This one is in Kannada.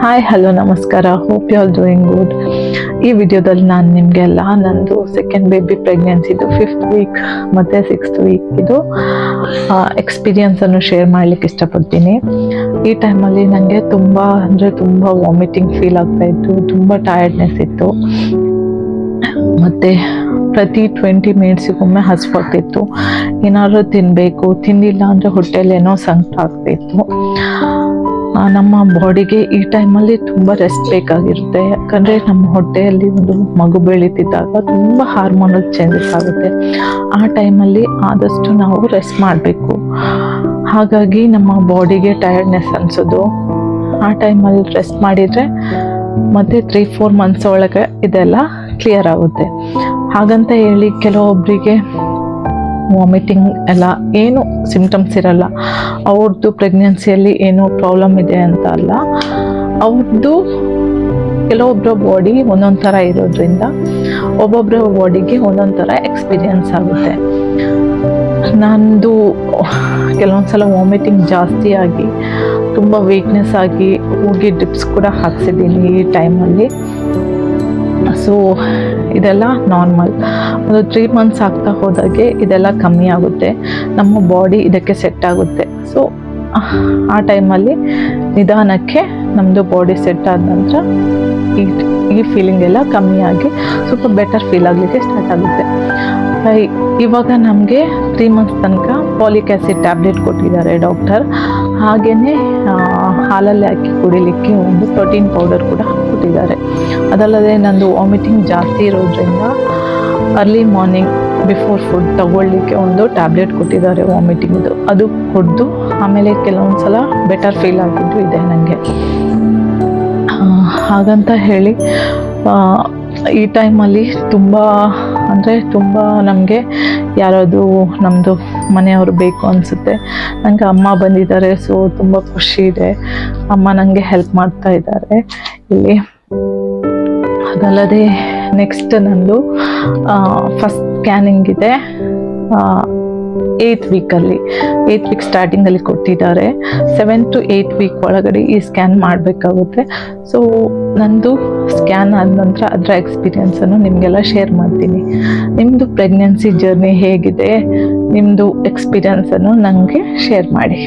ಹಾಯ್ ಹಲೋ ನಮಸ್ಕಾರ, hope you all doing good. ಈ ವಿಡಿಯೋದಲ್ಲಿ ನಾನು ನಿಮಗೆಲ್ಲ ನಂದು ಸೆಕೆಂಡ್ ಬೇಬಿ ಪ್ರೆಗ್ನೆನ್ಸಿದು 5th ವೀಕ್ ಮತ್ತು 6th ವೀಕ್ ಇದು ಎಕ್ಸ್ಪೀರಿಯನ್ಸನ್ನು ಶೇರ್ ಮಾಡಲಿಕ್ಕೆ ಇಷ್ಟಪಡ್ತೀನಿ. ಈ ಟೈಮಲ್ಲಿ ನನಗೆ ತುಂಬ ವಾಮಿಟಿಂಗ್ ಫೀಲ್ ಆಗ್ತಾಯಿತ್ತು, ತುಂಬ ಟಯರ್ಡ್ನೆಸ್ ಇತ್ತು, ಮತ್ತು ಪ್ರತಿ 20 ಮಿನಿಟ್ಸಿಗೊಮ್ಮೆ ಹಸಿವಾಗ್ತಿತ್ತು. ಏನಾದರೂ ತಿನ್ನಬೇಕು, ತಿಂದಿಲ್ಲ ಅಂದರೆ ಹೊಟ್ಟೆಯಲ್ಲಿ ಏನೋ ಸಂಕಟ ಆಗ್ತಾಯಿತ್ತು. ನಮ್ಮ ಬಾಡಿಗೆ ಈ ಟೈಮಲ್ಲಿ ತುಂಬ ರೆಸ್ಟ್ ಬೇಕಾಗಿರುತ್ತೆ. ಯಾಕಂದರೆ ನಮ್ಮ ಹೊಟ್ಟೆಯಲ್ಲಿ ಒಂದು ಮಗು ಬೆಳೀತಿದ್ದಾಗ ತುಂಬ ಹಾರ್ಮೋನಲ್ ಚೇಂಜಸ್ ಆಗುತ್ತೆ. ಆ ಟೈಮಲ್ಲಿ ಆದಷ್ಟು ನಾವು ರೆಸ್ಟ್ ಮಾಡಬೇಕು. ಹಾಗಾಗಿ ನಮ್ಮ ಬಾಡಿಗೆ ಟಯರ್ಡ್ನೆಸ್ ಅನಿಸೋದು. ಆ ಟೈಮಲ್ಲಿ ರೆಸ್ಟ್ ಮಾಡಿದರೆ ಮತ್ತು 3-4 ಮಂತ್ಸ್ ಒಳಗೆ ಇದೆಲ್ಲ ಕ್ಲಿಯರ್ ಆಗುತ್ತೆ. ಹಾಗಂತ ಹೇಳಿ ಕೆಲವೊಬ್ಬರಿಗೆ ವಾಮಿಟಿಂಗ್ ಎಲ್ಲ ಏನು ಸಿಂಪ್ಟಮ್ಸ್ ಇರಲ್ಲ, ಅವ್ರದ್ದು ಪ್ರೆಗ್ನೆನ್ಸಿಯಲ್ಲಿ ಏನೋ ಪ್ರಾಬ್ಲಮ್ ಇದೆ ಅಂತ ಅಲ್ಲ. ಅವ್ರದ್ದು ಕೆಲವೊಬ್ಬರ ಬಾಡಿ ಒಂದೊಂದು ಥರ ಇರೋದ್ರಿಂದ ಒಬ್ಬೊಬ್ಬರ ಬಾಡಿಗೆ ಒಂದೊಂದು ಥರ ಎಕ್ಸ್ಪೀರಿಯನ್ಸ್ ಆಗುತ್ತೆ. ನಂದು ಕೆಲವೊಂದ್ಸಲ ವಾಮಿಟಿಂಗ್ ಜಾಸ್ತಿ ಆಗಿ ತುಂಬ ವೀಕ್ನೆಸ್ ಆಗಿ ಹೋಗಿ ಡ್ರಿಪ್ಸ್ ಕೂಡ ಹಾಕ್ಸಿದ್ದೀನಿ ಈ ಟೈಮಲ್ಲಿ. ಸೊ ಇದೆಲ್ಲ ನಾರ್ಮಲ್. ಒಂದು 3 ಮಂತ್ಸ್ ಆಗ್ತಾ ಹೋದಾಗೆ ಇದೆಲ್ಲ ಕಮ್ಮಿ ಆಗುತ್ತೆ, ನಮ್ಮ ಬಾಡಿ ಇದಕ್ಕೆ ಸೆಟ್ ಆಗುತ್ತೆ. ಸೊ ಆ ಟೈಮಲ್ಲಿ ನಿಧಾನಕ್ಕೆ ನಮ್ಮದು ಬಾಡಿ ಸೆಟ್ ಆದ ನಂತರ ಈ ಫೀಲಿಂಗ್ ಎಲ್ಲ ಕಮ್ಮಿ ಆಗಿ ಸ್ವಲ್ಪ ಬೆಟರ್ ಫೀಲ್ ಆಗಲಿಕ್ಕೆ ಸ್ಟಾರ್ಟ್ ಆಗುತ್ತೆ. ಇವಾಗ ನಮಗೆ 3 ಮಂತ್ಸ್ ತನಕ ಫಾಲಿಕ್ ಆ್ಯಸಿಡ್ ಟ್ಯಾಬ್ಲೆಟ್ ಕೊಟ್ಟಿದ್ದಾರೆ ಡಾಕ್ಟರ್. ಹಾಗೆಯೇ ಹಾಲಲ್ಲಿ ಹಾಕಿ ಕುಡಿಲಿಕ್ಕೆ ಒಂದು ಪ್ರೋಟೀನ್ ಪೌಡರ್ ಕೂಡ ಕೊಟ್ಟಿದ್ದಾರೆ. ಅದಲ್ಲದೆ ನಂದು ವಾಮಿಟಿಂಗ್ ಜಾಸ್ತಿ ಇರೋದ್ರಿಂದ ಅರ್ಲಿ ಮಾರ್ನಿಂಗ್ ಬಿಫೋರ್ ಫುಡ್ ತಗೊಳ್ಳಿಕ್ಕೆ ಒಂದು ಟ್ಯಾಬ್ಲೆಟ್ ಕೊಟ್ಟಿದ್ದಾರೆ ವಾಮಿಟಿಂಗ್ದು. ಅದು ಕುಡಿದು ಆಮೇಲೆ ಕೆಲವೊಂದು ಸಲ ಬೆಟರ್ ಫೀಲ್ ಆಗಿದ್ದು ಇದೆ ನನಗೆ. ಹಾಗಂತ ಹೇಳಿ ಈ ಟೈಮಲ್ಲಿ ತುಂಬ ನಮಗೆ ಯಾರಾದರೂ ನಮ್ಮದು ಮನೆಯವರು ಬೇಕು ಅನಿಸುತ್ತೆ. ನನಗೆ ಅಮ್ಮ ಬಂದಿದ್ದಾರೆ, ಸೊ ತುಂಬ ಖುಷಿ ಇದೆ. ಅಮ್ಮ ನನಗೆ ಹೆಲ್ಪ್ ಮಾಡ್ತಾ ಇದ್ದಾರೆ ಇಲ್ಲಿ. ಅದಲ್ಲದೆ ನೆಕ್ಸ್ಟ್ ನಂದು ಫಸ್ಟ್ ಸ್ಕ್ಯಾನಿಂಗ್ ಇದೆ 8th ವೀಕಲ್ಲಿ. 8th ವೀಕ್ ಸ್ಟಾರ್ಟಿಂಗಲ್ಲಿ ಕೊಟ್ಟಿದ್ದಾರೆ. 7 to 8 ವೀಕ್ ಒಳಗಡೆ ಈ ಸ್ಕ್ಯಾನ್ ಮಾಡಬೇಕಾಗುತ್ತೆ. ಸೊ ನಂದು ಸ್ಕ್ಯಾನ್ ಆದ ನಂತರ ಅದರ ಎಕ್ಸ್ಪೀರಿಯನ್ಸನ್ನು ನಿಮಗೆಲ್ಲ ಶೇರ್ ಮಾಡ್ತೀನಿ. ನಿಮ್ಮದು ಪ್ರೆಗ್ನೆನ್ಸಿ ಜರ್ನಿ ಹೇಗಿದೆ, ನಿಮ್ಮದು ಎಕ್ಸ್ಪೀರಿಯನ್ಸನ್ನು ನನಗೆ ಶೇರ್ ಮಾಡಿ.